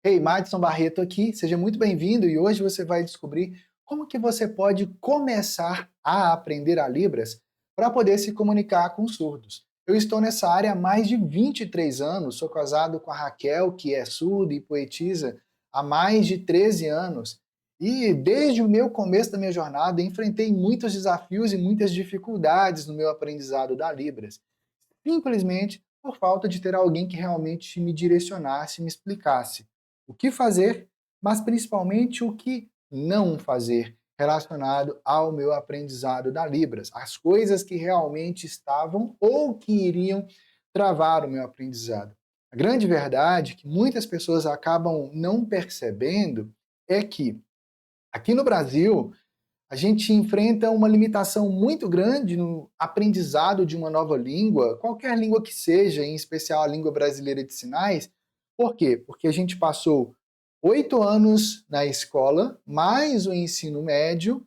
Ei, Madison Barreto aqui, seja muito bem-vindo e hoje você vai descobrir como que você pode começar a aprender a Libras para poder se comunicar com surdos. Eu estou nessa área há mais de 23 anos, sou casado com a Raquel, que é surda e poetisa há mais de 13 anos. E desde o meu começo da minha jornada, enfrentei muitos desafios e muitas dificuldades no meu aprendizado da Libras, simplesmente por falta de ter alguém que realmente me direcionasse, me explicasse o que fazer, mas principalmente o que não fazer relacionado ao meu aprendizado da Libras, as coisas que realmente estavam ou que iriam travar o meu aprendizado. A grande verdade que muitas pessoas acabam não percebendo é que aqui no Brasil a gente enfrenta uma limitação muito grande no aprendizado de uma nova língua, qualquer língua que seja, em especial a língua brasileira de sinais. Por quê? Porque a gente passou 8 anos na escola, mais o ensino médio,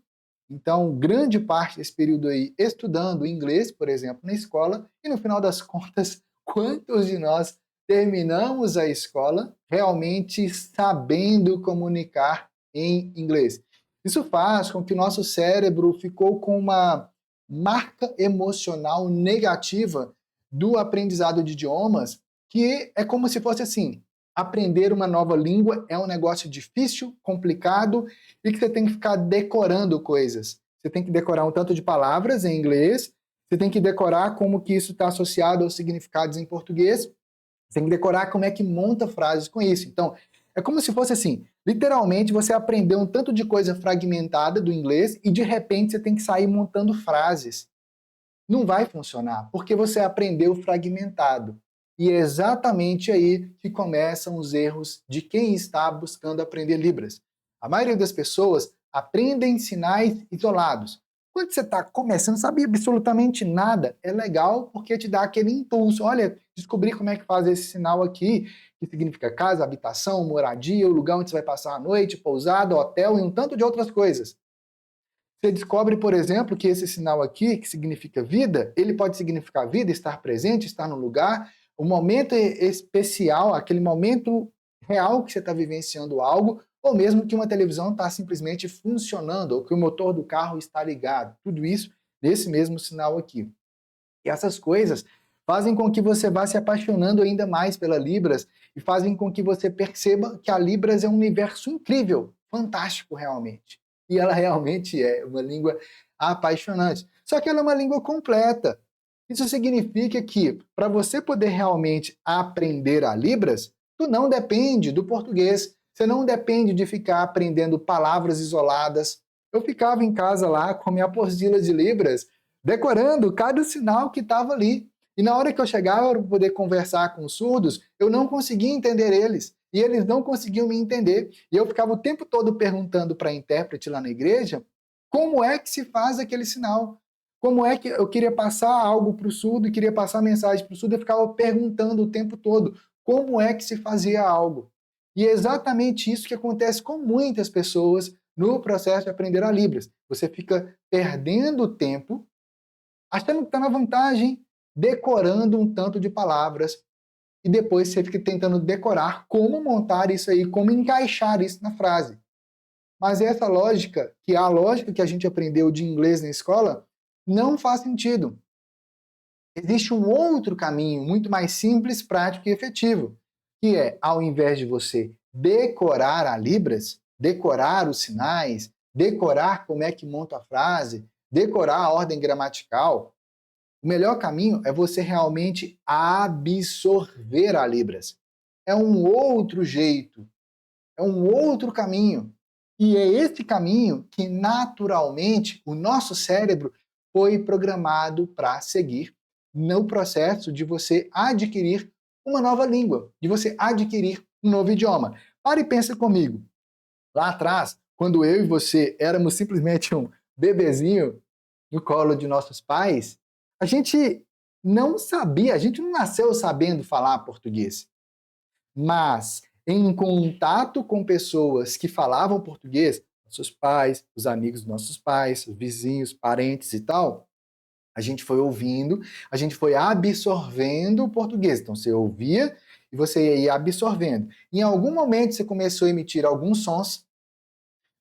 então grande parte desse período aí estudando inglês, por exemplo, na escola, e no final das contas, quantos de nós terminamos a escola realmente sabendo comunicar em inglês? Isso faz com que o nosso cérebro ficou com uma marca emocional negativa do aprendizado de idiomas, que é como se fosse assim: aprender uma nova língua é um negócio difícil, complicado e que você tem que ficar decorando coisas. Você tem que decorar um tanto de palavras em inglês, você tem que decorar como que isso está associado aos significados em português, você tem que decorar como é que monta frases com isso. Então, é como se fosse assim, literalmente você aprendeu um tanto de coisa fragmentada do inglês e de repente você tem que sair montando frases. Não vai funcionar, porque você aprendeu fragmentado. E é exatamente aí que começam os erros de quem está buscando aprender Libras. A maioria das pessoas aprendem sinais isolados. Quando você está começando, não sabe absolutamente nada, é legal porque te dá aquele impulso. Olha, descobri como é que faz esse sinal aqui, que significa casa, habitação, moradia, o lugar onde você vai passar a noite, pousada, hotel e um tanto de outras coisas. Você descobre, por exemplo, que esse sinal aqui, que significa vida, ele pode significar vida, estar presente, estar no lugar, um momento especial, aquele momento real que você está vivenciando algo, ou mesmo que uma televisão está simplesmente funcionando, ou que o motor do carro está ligado. Tudo isso nesse mesmo sinal aqui. E essas coisas fazem com que você vá se apaixonando ainda mais pela Libras e fazem com que você perceba que a Libras é um universo incrível, fantástico realmente. E ela realmente é uma língua apaixonante. Só que ela é uma língua completa. Isso significa que, para você poder realmente aprender a Libras, tu não depende do português. Você não depende de ficar aprendendo palavras isoladas. Eu ficava em casa lá com a minha apostila de Libras, decorando cada sinal que estava ali. E na hora que eu chegava para poder conversar com os surdos, eu não conseguia entender eles. E eles não conseguiam me entender. E eu ficava o tempo todo perguntando para a intérprete lá na igreja como é que se faz aquele sinal. Como é que eu queria passar algo para o surdo, queria passar mensagem para o surdo, eu ficava perguntando o tempo todo como é que se fazia algo. E é exatamente isso que acontece com muitas pessoas no processo de aprender a Libras. Você fica perdendo tempo achando que está na vantagem, decorando um tanto de palavras, e depois você fica tentando decorar como montar isso aí, como encaixar isso na frase. Mas essa lógica, que é a lógica que a gente aprendeu de inglês na escola, não faz sentido. Existe um outro caminho, muito mais simples, prático e efetivo, que é, ao invés de você decorar a Libras, decorar os sinais, decorar como é que monta a frase, decorar a ordem gramatical, o melhor caminho é você realmente absorver a Libras. É um outro jeito, é um outro caminho. E é esse caminho que, naturalmente, o nosso cérebro foi programado para seguir no processo de você adquirir uma nova língua, de você adquirir um novo idioma. Para e pensa comigo. Lá atrás, quando eu e você éramos simplesmente um bebezinho no colo de nossos pais, a gente não sabia, a gente não nasceu sabendo falar português. Mas, em contato com pessoas que falavam português, nossos pais, os amigos dos nossos pais, os vizinhos, parentes e tal, a gente foi ouvindo, a gente foi absorvendo o português. Então, você ouvia e você ia absorvendo. Em algum momento você começou a emitir alguns sons,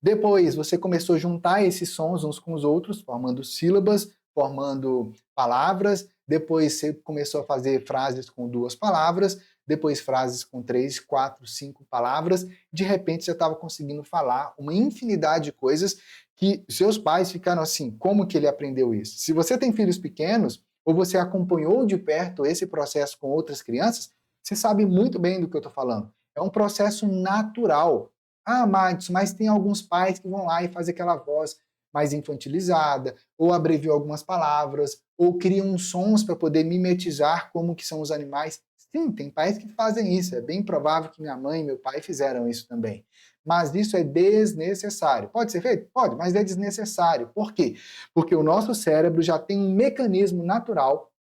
depois você começou a juntar esses sons uns com os outros, formando sílabas, formando palavras, depois você começou a fazer frases com 2 palavras, depois frases com 3, 4, 5 palavras, de repente você estava conseguindo falar uma infinidade de coisas que seus pais ficaram assim, como que ele aprendeu isso? Se você tem filhos pequenos, ou você acompanhou de perto esse processo com outras crianças, você sabe muito bem do que eu estou falando. É um processo natural. Ah, mas tem alguns pais que vão lá e fazem aquela voz mais infantilizada, ou abreviam algumas palavras, ou criam sons para poder mimetizar como que são os animais. Sim, tem pais que fazem isso. É bem provável que minha mãe e meu pai fizeram isso também. Mas isso é desnecessário. Pode ser feito? Pode, mas é desnecessário. Por quê? Porque o nosso cérebro já tem um mecanismo natural,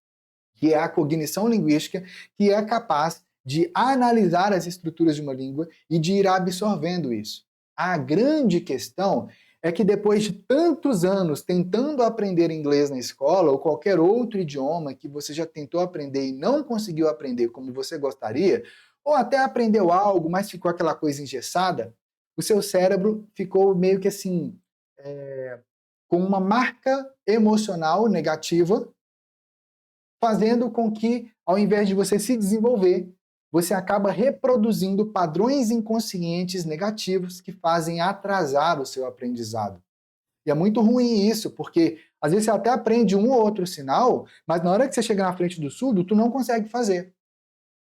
que é a cognição linguística, que é capaz de analisar as estruturas de uma língua e de ir absorvendo isso. A grande questão é que depois de tantos anos tentando aprender inglês na escola ou qualquer outro idioma que você já tentou aprender e não conseguiu aprender como você gostaria, ou até aprendeu algo, mas ficou aquela coisa engessada, o seu cérebro ficou meio que assim, com uma marca emocional negativa, fazendo com que, ao invés de você se desenvolver, você acaba reproduzindo padrões inconscientes negativos que fazem atrasar o seu aprendizado. E é muito ruim isso, porque às vezes você até aprende um ou outro sinal, mas na hora que você chega na frente do surdo, tu não consegue fazer.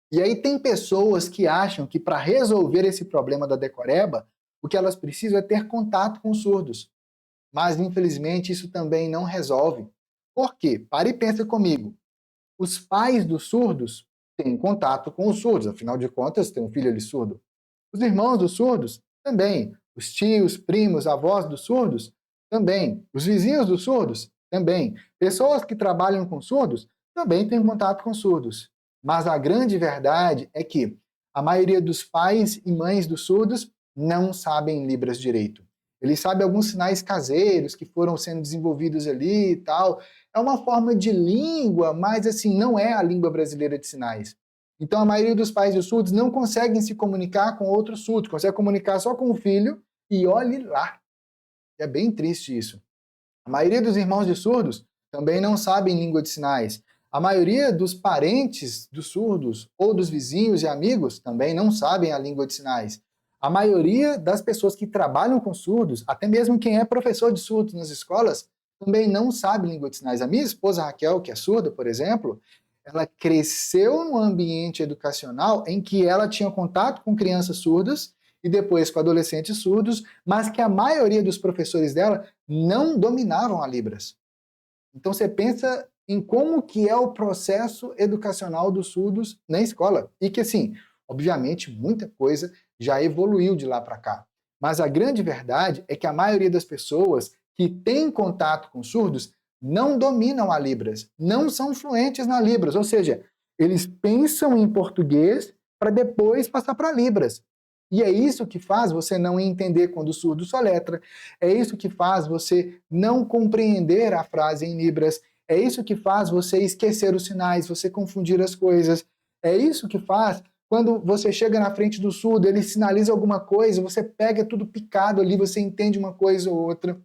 E aí tem pessoas que acham que para resolver esse problema da decoreba, o que elas precisam é ter contato com os surdos. Mas, infelizmente, isso também não resolve. Por quê? Para e pensa comigo. Os pais dos surdos têm contato com os surdos, afinal de contas, tem um filho ali surdo. Os irmãos dos surdos também. Os tios, primos, avós dos surdos também. Os vizinhos dos surdos também. Pessoas que trabalham com surdos também têm contato com surdos. Mas a grande verdade é que a maioria dos pais e mães dos surdos não sabem Libras direito. Eles sabem alguns sinais caseiros que foram sendo desenvolvidos ali e tal. É uma forma de língua, mas assim, não é a língua brasileira de sinais. Então a maioria dos pais de surdos não conseguem se comunicar com outros surdos, consegue comunicar só com o filho e olhe lá. É bem triste isso. A maioria dos irmãos de surdos também não sabem língua de sinais. A maioria dos parentes dos surdos ou dos vizinhos e amigos também não sabem a língua de sinais. A maioria das pessoas que trabalham com surdos, até mesmo quem é professor de surdos nas escolas, também não sabe língua de sinais. A minha esposa Raquel, que é surda, por exemplo, ela cresceu num ambiente educacional em que ela tinha contato com crianças surdas e depois com adolescentes surdos, mas que a maioria dos professores dela não dominavam a Libras. Então você pensa em como que é o processo educacional dos surdos na escola. E que, assim, obviamente, muita coisa já evoluiu de lá para cá. Mas a grande verdade é que a maioria das pessoas que tem contato com surdos não dominam a Libras, não são fluentes na Libras, ou seja, eles pensam em português para depois passar para Libras. E é isso que faz você não entender quando o surdo soletra, é isso que faz você não compreender a frase em Libras, é isso que faz você esquecer os sinais, você confundir as coisas, é isso que faz quando você chega na frente do surdo, ele sinaliza alguma coisa, você pega tudo picado ali, você entende uma coisa ou outra.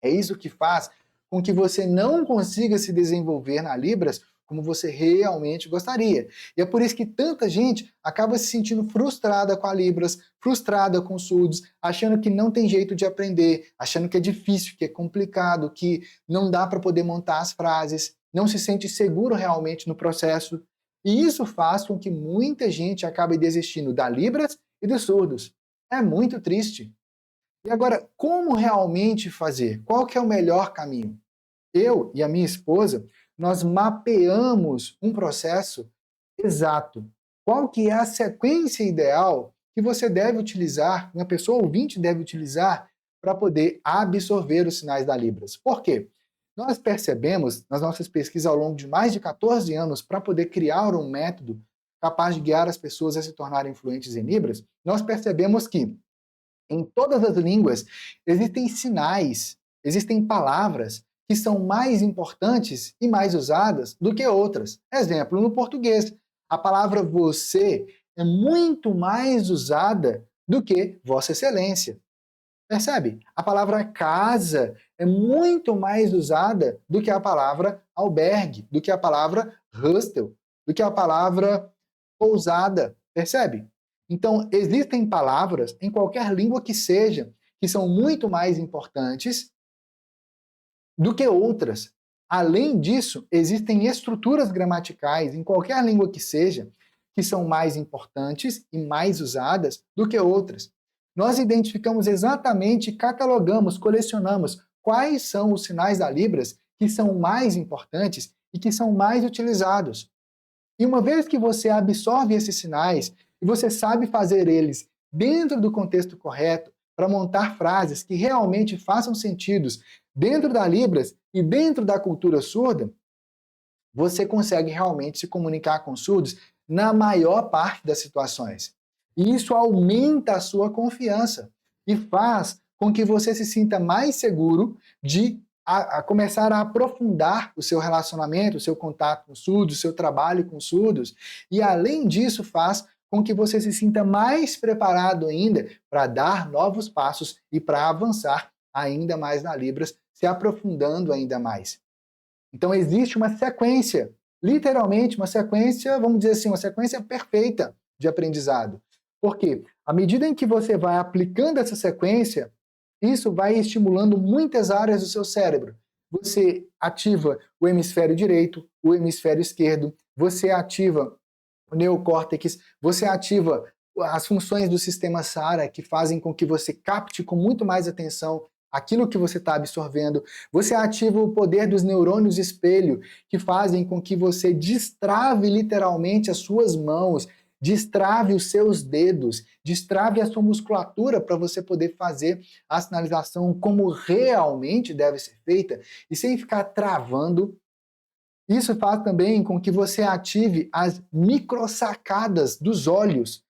É isso que faz com que você não consiga se desenvolver na Libras como você realmente gostaria. E é por isso que tanta gente acaba se sentindo frustrada com a Libras, frustrada com os surdos, achando que não tem jeito de aprender, achando que é difícil, que é complicado, que não dá para poder montar as frases, não se sente seguro realmente no processo. E isso faz com que muita gente acabe desistindo da Libras e dos surdos. É muito triste. E agora, como realmente fazer? Qual que é o melhor caminho? Eu e a minha esposa, nós mapeamos um processo exato. Qual que é a sequência ideal que você deve utilizar, uma pessoa ouvinte deve utilizar para poder absorver os sinais da Libras? Por quê? Nós percebemos, nas nossas pesquisas ao longo de mais de 14 anos, para poder criar um método capaz de guiar as pessoas a se tornarem fluentes em Libras, nós percebemos que em todas as línguas existem sinais, existem palavras que são mais importantes e mais usadas do que outras. Exemplo, no português, a palavra você é muito mais usada do que Vossa Excelência. Percebe? A palavra casa é muito mais usada do que a palavra albergue, do que a palavra hostel, do que a palavra pousada. Percebe? Então, existem palavras, em qualquer língua que seja, que são muito mais importantes do que outras. Além disso, existem estruturas gramaticais, em qualquer língua que seja, que são mais importantes e mais usadas do que outras. Nós identificamos exatamente, catalogamos, colecionamos quais são os sinais da Libras que são mais importantes e que são mais utilizados. E uma vez que você absorve esses sinais e você sabe fazer eles dentro do contexto correto, para montar frases que realmente façam sentido dentro da Libras e dentro da cultura surda, você consegue realmente se comunicar com surdos na maior parte das situações. E isso aumenta a sua confiança e faz com que você se sinta mais seguro de começar a aprofundar o seu relacionamento, o seu contato com surdos, o seu trabalho com surdos. E além disso, faz com que você se sinta mais preparado ainda para dar novos passos e para avançar ainda mais na Libras, se aprofundando ainda mais. Então existe uma sequência, literalmente uma sequência, vamos dizer assim, uma sequência perfeita de aprendizado. Porque à medida em que você vai aplicando essa sequência, isso vai estimulando muitas áreas do seu cérebro. Você ativa o hemisfério direito, o hemisfério esquerdo, você ativa o neocórtex, você ativa as funções do sistema SARA, que fazem com que você capte com muito mais atenção aquilo que você está absorvendo. Você ativa o poder dos neurônios espelho, que fazem com que você destrave literalmente as suas mãos, destrave os seus dedos, destrave a sua musculatura para você poder fazer a sinalização como realmente deve ser feita e sem ficar travando. Isso faz também com que você ative as microsacadas dos olhos,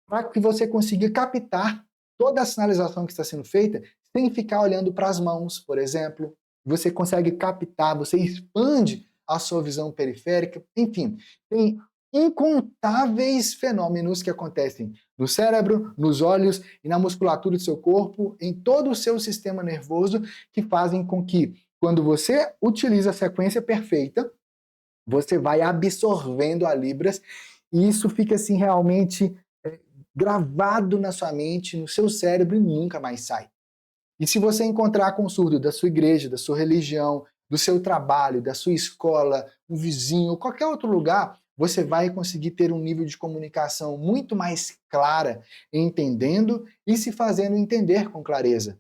para que você consiga captar toda a sinalização que está sendo feita sem ficar olhando para as mãos, por exemplo. Você consegue captar, você expande a sua visão periférica. Enfim, tem incontáveis fenômenos que acontecem no cérebro, nos olhos e na musculatura do seu corpo, em todo o seu sistema nervoso, que fazem com que, quando você utiliza a sequência perfeita, você vai absorvendo a Libras e isso fica assim realmente gravado na sua mente, no seu cérebro e nunca mais sai. E se você encontrar com um surdo da sua igreja, da sua religião, do seu trabalho, da sua escola, um vizinho, qualquer outro lugar, você vai conseguir ter um nível de comunicação muito mais clara, entendendo e se fazendo entender com clareza.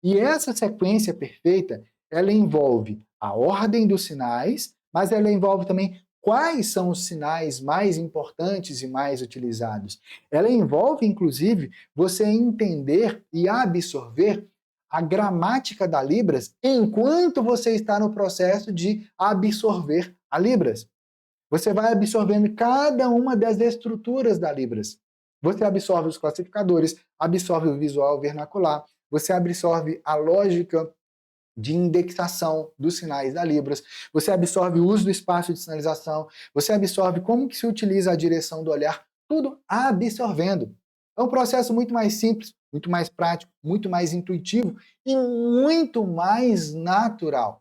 E essa sequência perfeita, ela envolve a ordem dos sinais, mas ela envolve também quais são os sinais mais importantes e mais utilizados. Ela envolve, inclusive, você entender e absorver a gramática da Libras enquanto você está no processo de absorver a Libras. Você vai absorvendo cada uma das estruturas da Libras. Você absorve os classificadores, absorve o visual vernacular, você absorve a lógica de indexação dos sinais da Libras, você absorve o uso do espaço de sinalização, você absorve como que se utiliza a direção do olhar, tudo absorvendo. É um processo muito mais simples, muito mais prático, muito mais intuitivo e muito mais natural.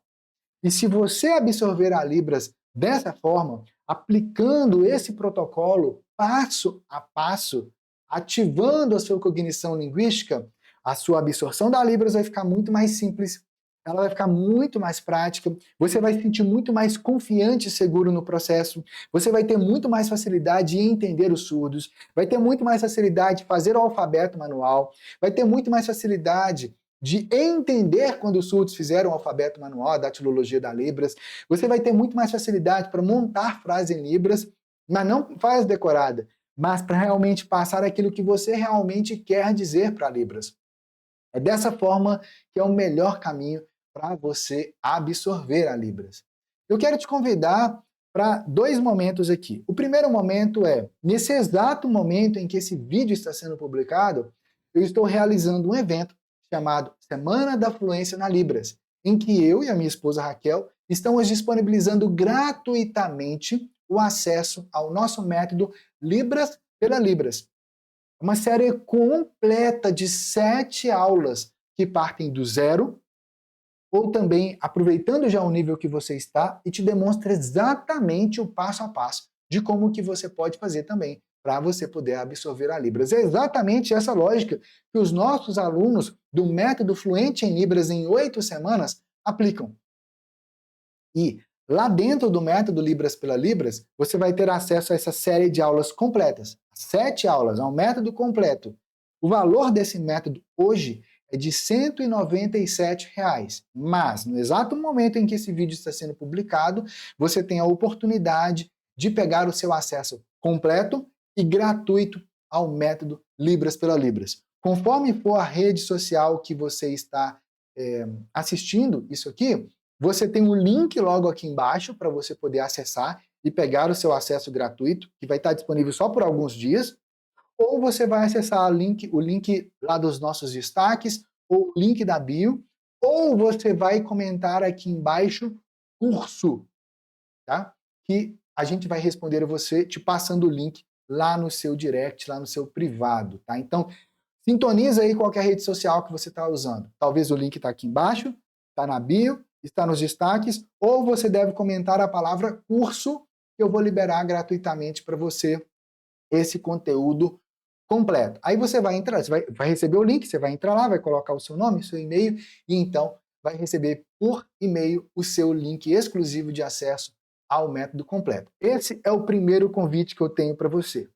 E se você absorver a Libras dessa forma, aplicando esse protocolo passo a passo, ativando a sua cognição linguística, a sua absorção da Libras vai ficar muito mais simples, ela vai ficar muito mais prática, você vai se sentir muito mais confiante e seguro no processo, você vai ter muito mais facilidade em entender os surdos, vai ter muito mais facilidade de fazer o alfabeto manual, vai ter muito mais facilidade de entender quando os surdos fizeram o alfabeto manual, a datilologia da Libras, você vai ter muito mais facilidade para montar frases em Libras, mas não frase decorada, mas para realmente passar aquilo que você realmente quer dizer para Libras. É dessa forma que é o melhor caminho para você absorver a Libras. Eu quero te convidar para 2 momentos aqui. O primeiro momento é, nesse exato momento em que esse vídeo está sendo publicado, eu estou realizando um evento chamado Semana da Fluência na Libras, em que eu e a minha esposa Raquel estamos disponibilizando gratuitamente o acesso ao nosso método Libras pela Libras. Uma série completa de 7 aulas que partem do zero, ou também aproveitando já o nível que você está e te demonstra exatamente o passo a passo de como que você pode fazer também para você poder absorver a Libras. É exatamente essa lógica que os nossos alunos do método Fluente em Libras em 8 semanas aplicam. E lá dentro do método Libras pela Libras, você vai ter acesso a essa série de aulas completas. 7 aulas, é um método completo. O valor desse método hoje é de R$ 197, mas no exato momento em que esse vídeo está sendo publicado, você tem a oportunidade de pegar o seu acesso completo e gratuito ao método Libras pela Libras. Conforme for a rede social que você está assistindo isso aqui, você tem um link logo aqui embaixo para você poder acessar e pegar o seu acesso gratuito, que vai estar disponível só por alguns dias, ou você vai acessar o link lá dos nossos destaques, ou o link da bio, ou você vai comentar aqui embaixo curso, tá? Que a gente vai responder a você te passando o link lá no seu direct, lá no seu privado, tá? Então, sintoniza aí qualquer rede social que você está usando. Talvez o link está aqui embaixo, está na bio, está nos destaques, ou você deve comentar a palavra curso, que eu vou liberar gratuitamente para você esse conteúdo completo. Aí você vai entrar, você vai receber o link, você vai entrar lá, vai colocar o seu nome, o seu e-mail, e então vai receber por e-mail o seu link exclusivo de acesso ao método completo. Esse é o primeiro convite que eu tenho para você.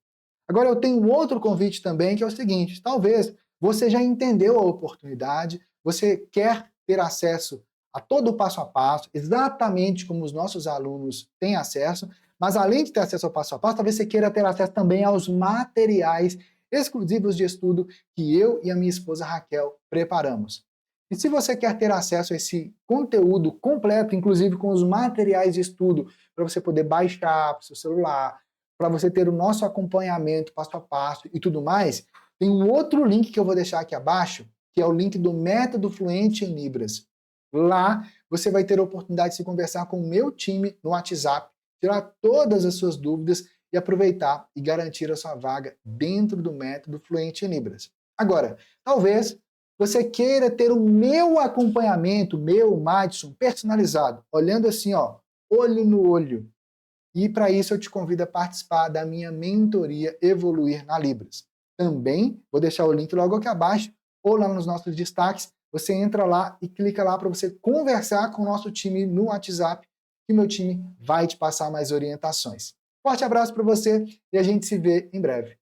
Agora eu tenho outro convite também, que é o seguinte: talvez você já entendeu a oportunidade, você quer ter acesso a todo o passo a passo, exatamente como os nossos alunos têm acesso, mas além de ter acesso ao passo a passo, talvez você queira ter acesso também aos materiais exclusivos de estudo que eu e a minha esposa Raquel preparamos. E se você quer ter acesso a esse conteúdo completo, inclusive com os materiais de estudo, para você poder baixar para o seu celular, para você ter o nosso acompanhamento passo a passo e tudo mais, tem um outro link que eu vou deixar aqui abaixo, que é o link do Método Fluente em Libras. Lá você vai ter a oportunidade de se conversar com o meu time no WhatsApp, tirar todas as suas dúvidas e aproveitar e garantir a sua vaga dentro do Método Fluente em Libras. Agora, talvez você queira ter o meu acompanhamento, meu, Madison, personalizado, olhando assim, ó, olho no olho. E para isso eu te convido a participar da minha mentoria Evoluir na Libras. Também vou deixar o link logo aqui abaixo ou lá nos nossos destaques. Você entra lá e clica lá para você conversar com o nosso time no WhatsApp, que o meu time vai te passar mais orientações. Forte abraço para você e a gente se vê em breve.